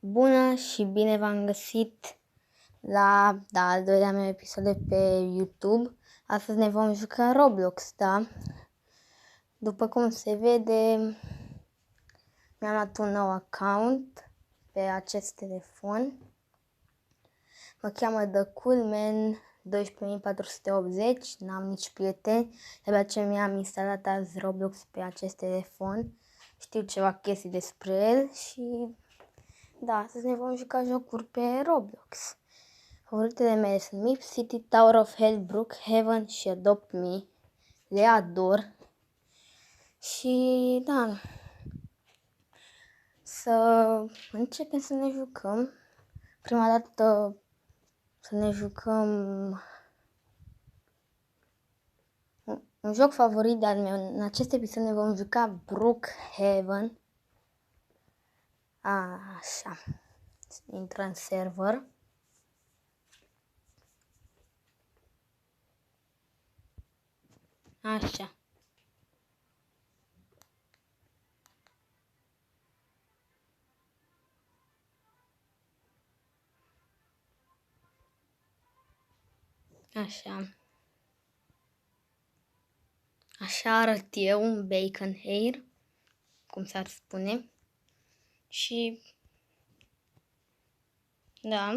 Bună și bine v-am găsit la al doilea meu episod de pe YouTube. Astăzi ne vom juca Roblox, da? După cum se vede, mi-am luat un nou account pe acest telefon. Mă cheamă The Coolman 12480, n-am nici prieteni, de ce mi-am instalat azi Roblox pe acest telefon. Știu ceva chestii despre el și da, astăzi ne vom juca jocuri pe Roblox. Favoritele mele sunt Mip City, Tower of Hell, Brookhaven și Adopt Me. Le ador. Și da, să începem să ne jucăm. Prima dată să ne jucăm un joc favorit de-al meu. În acest episod ne vom juca Brookhaven. Așa. Intră în server. Așa. Așa. Așa arăt eu, un bacon hair, cum s-ar spune. Și da,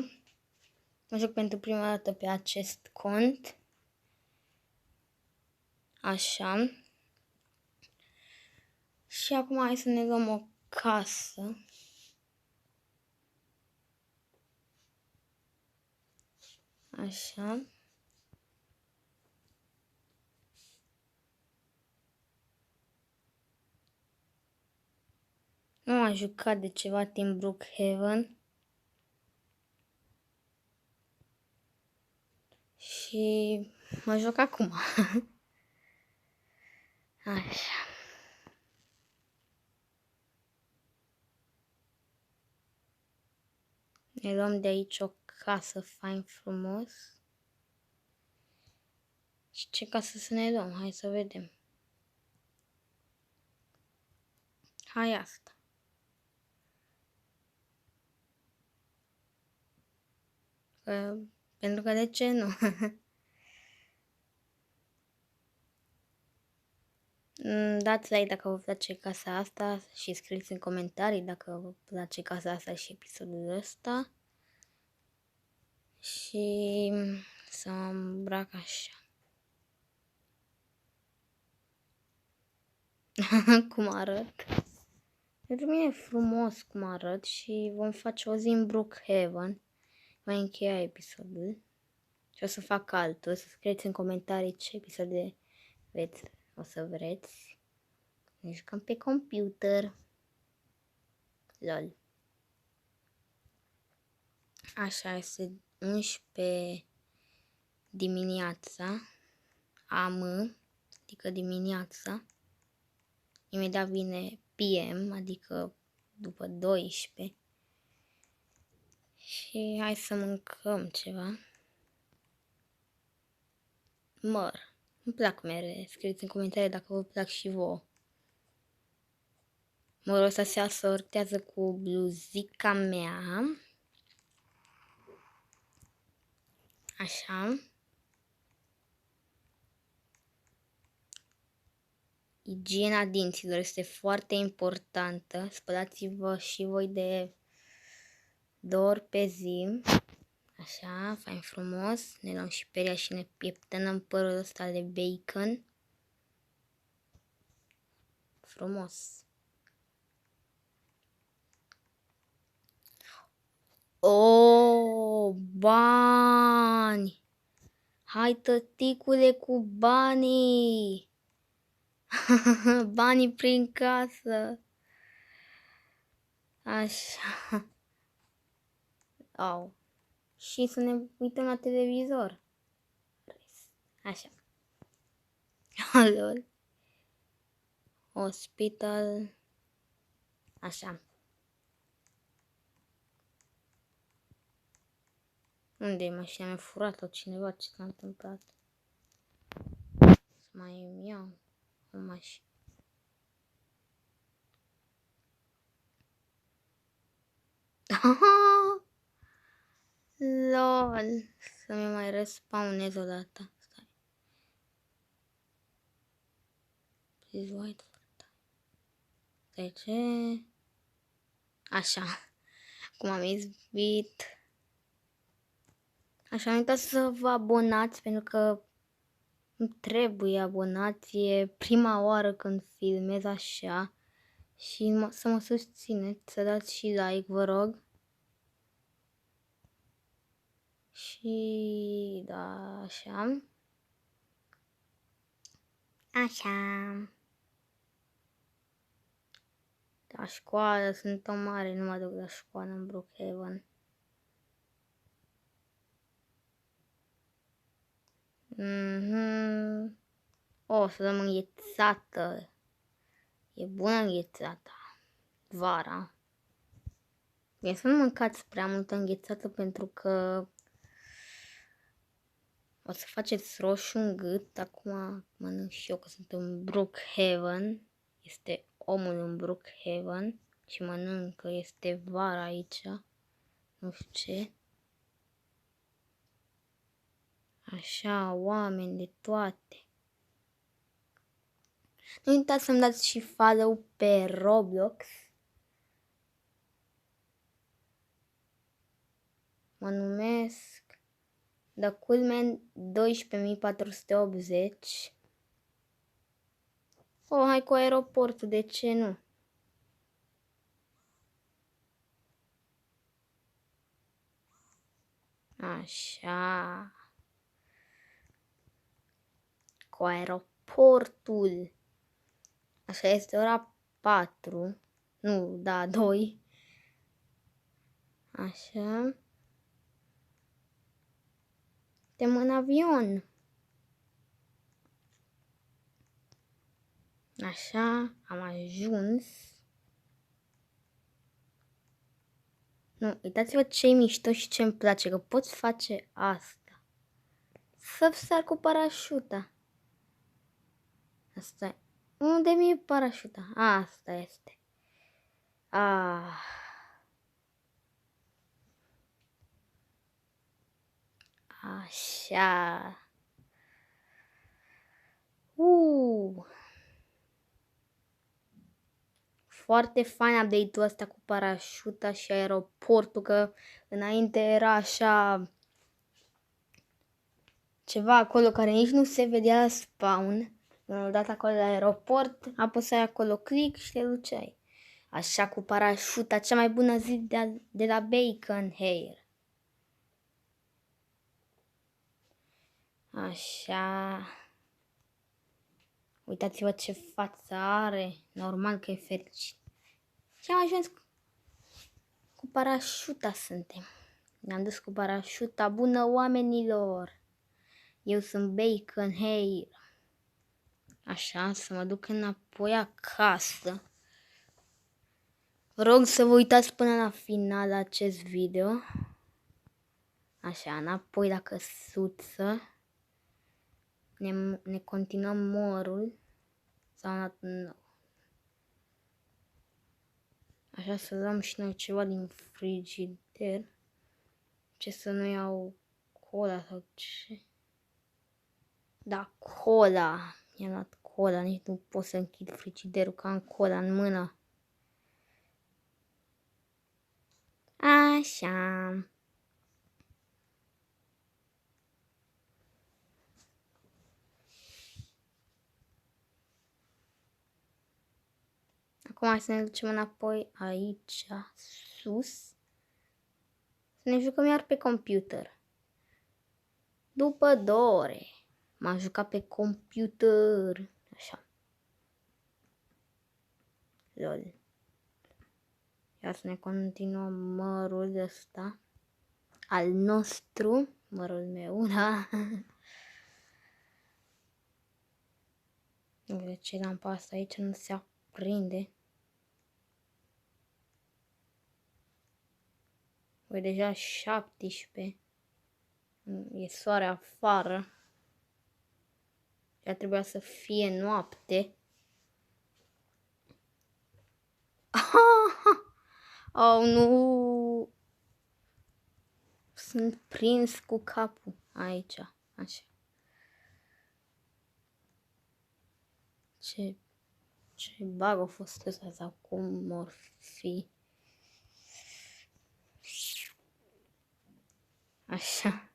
mă joc pentru prima dată pe acest cont. Așa. Și acum hai să ne luăm o casă. Așa. Nu am jucat de ceva timp Brookhaven. Și mă joc acum. Așa. Ne luăm de aici o casă fain frumos. Și ce casă să ne luăm? Hai să vedem. Hai asta. Pentru că de ce nu? Dați like dacă vă place casa asta și scrieți în comentarii dacă vă place casa asta și episodul ăsta. Și să mă îmbrac așa. Cum arăt? Pentru mine e frumos cum arăt și vom face o zi în Brookhaven. Voi încheia episodul și o să fac altul. Să scrieți în comentarii ce episoade o să vreți. Ne jucăm pe computer. LOL. Așa, este 11 dimineața. Adică dimineața. Imediat vine PM, adică după 12. Și hai să mâncăm ceva. Măr. Îmi plac mere. Scrieți în comentarii dacă vă plac și vouă. Mărul ăsta se asortează cu bluzica mea. Așa. Igiena dinților este foarte importantă. Spălați-vă și voi de 2 ori pe zi. Așa, fain frumos. Ne luăm și peria și ne pieptănăm părul ăsta de bacon. Frumos. Oh, bani! Hai, tăticule, cu banii! Banii prin casă! Așa. Au. Și să ne uităm la televizor. Așa. Lol. Hospital. Așa. Unde e mașina? Mi-a furat-o cineva. Ce s-a întâmplat? Să mai îmi iau o mașină. LOL. Să-mi mai respawnez o dată. Stai. Please white. Stai ce? Așa. Cum am izbit. Așa, am uitat să vă abonați pentru că îmi trebuie abonați. E prima oară când filmez așa. Și să mă susțineți, să dați și like, vă rog. Și da, așa. Așa. La școală, sunt o mare, nu mă duc la școală în Brookhaven. O, să dăm înghețată. E bună înghețata. Vara. E să nu mâncați prea multă înghețată pentru că o să faceți roșu în gât. Acum mănânc și eu că sunt în Brookhaven. Este omul în Brookhaven și mănâncă. Este vara aici. Nu știu ce. Așa, oameni de toate. Nu uitați să-mi dați și follow pe Roblox. Mă numesc The Coolman 12480. Oh, hai cu aeroportul, de ce nu? Așa. Cu aeroportul. Așa, este ora 4. Nu, da, 2. Așa. Suntem în avion. Așa, am ajuns. Nu, uitați-vă ce-i mișto și ce-mi place, că poți face asta. Să sar cu parașuta. Asta e. Unde mi-e parașuta? Asta este. Așa. Foarte fain update-ul ăsta cu parașuta și aeroportul, că înainte era așa ceva acolo care nici nu se vedea spawn. Când am dat acolo la aeroport, apăsai acolo click și te duceai. Așa cu parașuta, cea mai bună zi de la Bacon Hair. Așa. Uitați-vă ce față are. Normal că e fericit. Și am ajuns cu parașuta suntem. Ne-am dus cu parașuta. Bună, oamenilor! Eu sunt Bacon Hair. Așa, să mă duc înapoi acasă. Vă rog să vă uitați până la final acest video. Așa, înapoi la căsuță. Ne continuăm morul. Sau nu. Așa, să luăm și noi ceva din frigider. Ce să nu iau cola sau ce? Da, cola. Mi-am luat cola, nici nu pot să închid frigiderul că am cola în mână. Așa. Acum să ne ducem înapoi aici, sus. Să ne jucăm iar pe computer. După 2 ore m-am jucat pe computer. Așa. Lol. Iar să ne continuăm mărul ăsta. Al nostru. Mărul meu, da. Nu știu ce lampa asta aici nu se aprinde. Voi deja 17. E soare afară. Ea trebuia să fie noapte. Oh, nu! sunt prins cu capul aici, așa. Ce bag a fost ăsta sau cum or fi? Așa.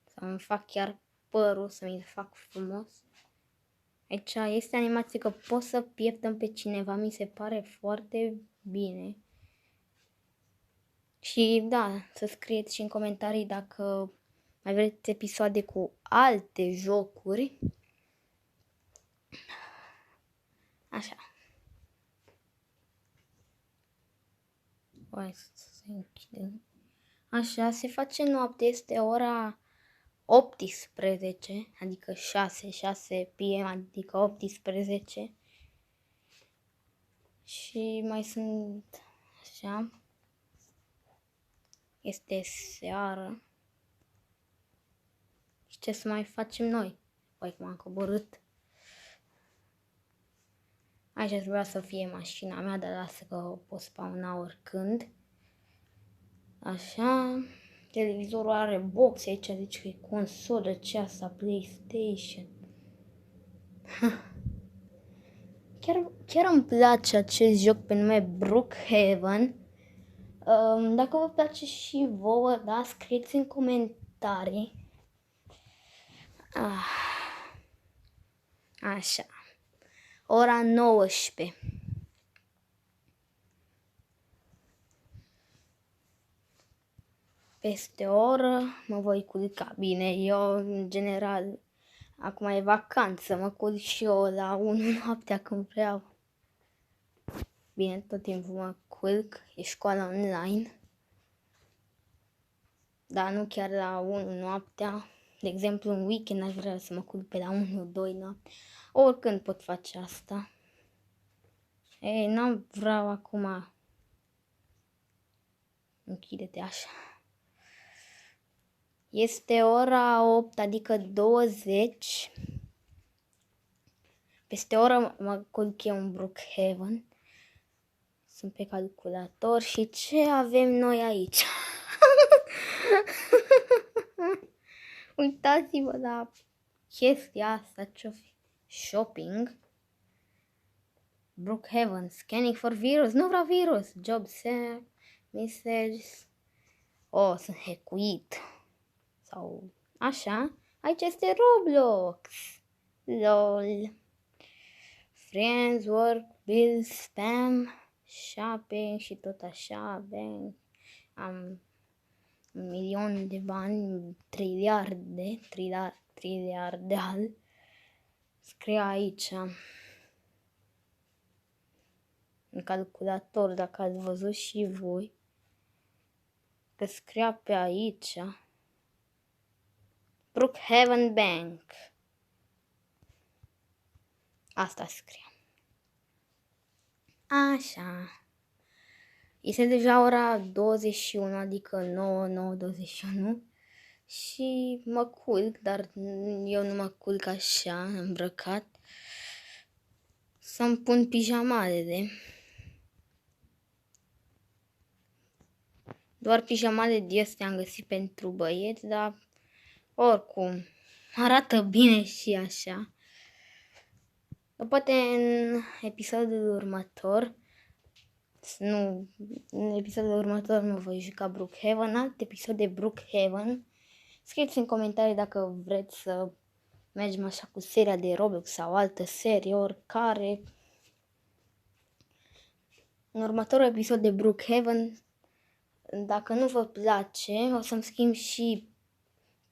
Să-mi fac chiar părul, să mi-l fac frumos. Aici este animație că pot să pieptăm pe cineva, mi se pare foarte bine. Și da, să scrieți și în comentarii dacă mai vreți episoade cu alte jocuri. Așa. Hai să închidem. Așa, se face noapte, este ora 18, adică 6 p.m., adică 18. Și mai sunt așa. Este seară. Și ce să mai facem noi? Păi cum am coborât. Aici trebuia să fie mașina mea, dar lasă că o pot spawna oricând. Așa. Televizorul are box aici, zice că e consolă, ce asta, PlayStation. Chiar îmi place acest joc pe nume Brookhaven. Dacă vă place și vouă, da, scrieți în comentarii. Așa. Ora 19. Peste o oră mă voi culca. Bine, eu în general, acum e vacanță, mă culc și eu la 1 noaptea când vreau. Bine, tot timpul mă culc, e școala online. Dar nu chiar la 1 noaptea. De exemplu, în weekend aș vrea să mă culc pe la 1-2 noaptea. Oricând pot face asta. Ei, nu vreau acum. Închide-te așa. Este ora 8, adică 20. Peste o oră mă culc eu în Brookhaven. Sunt pe calculator și ce avem noi aici? Uitați-vă la chestia asta, ce-o fi? Shopping. Brookhaven, scanning for virus. Nu vreau virus. Job set, messages. Oh, sunt hackuit. Sau așa. Aici este Roblox. LOL. Friends, work, bills, spam, shopping și tot așa. Bank. Am 1.000.000 de bani, triliarde. Scrie aici. În calculator, dacă ați văzut și voi, că scria pe aici Brookhaven Bank. Asta scrie. Așa. Este deja ora 21, adică 9:21 și mă culc, dar eu nu mă culc așa, îmbrăcat. Să-mi pun pijamalele. Doar pijamale de astea am găsit pentru băieți, dar oricum arată bine și așa. Poate în episodul următor, mă voi juca Brookhaven, alt episod de Brookhaven. Scrieți în comentarii dacă vreți să mergem așa cu seria de Roblox sau altă serie, oricare. În următorul episod de Brookhaven, dacă nu vă place, o să-mi schimb și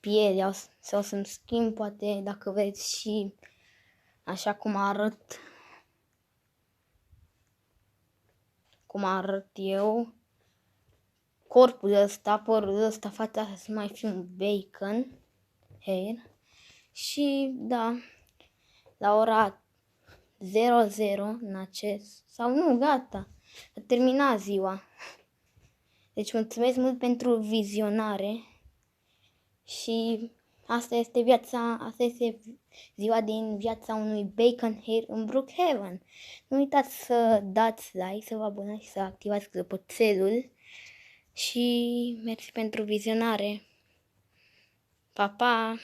pielea, sau o să-mi schimb, poate, dacă vreți, și așa cum arăt eu, corpul ăsta, părul ăsta, fața asta să mai fie un bacon hair. Și da, la ora 00 în acest, sau nu, gata, a terminat ziua. Deci mulțumesc mult pentru vizionare și Asta este ziua din viața unui Bacon Hair în Brookhaven. Nu uitați să dați like, să vă abonați și să activați clopoțelul și mersi pentru vizionare. Pa, pa!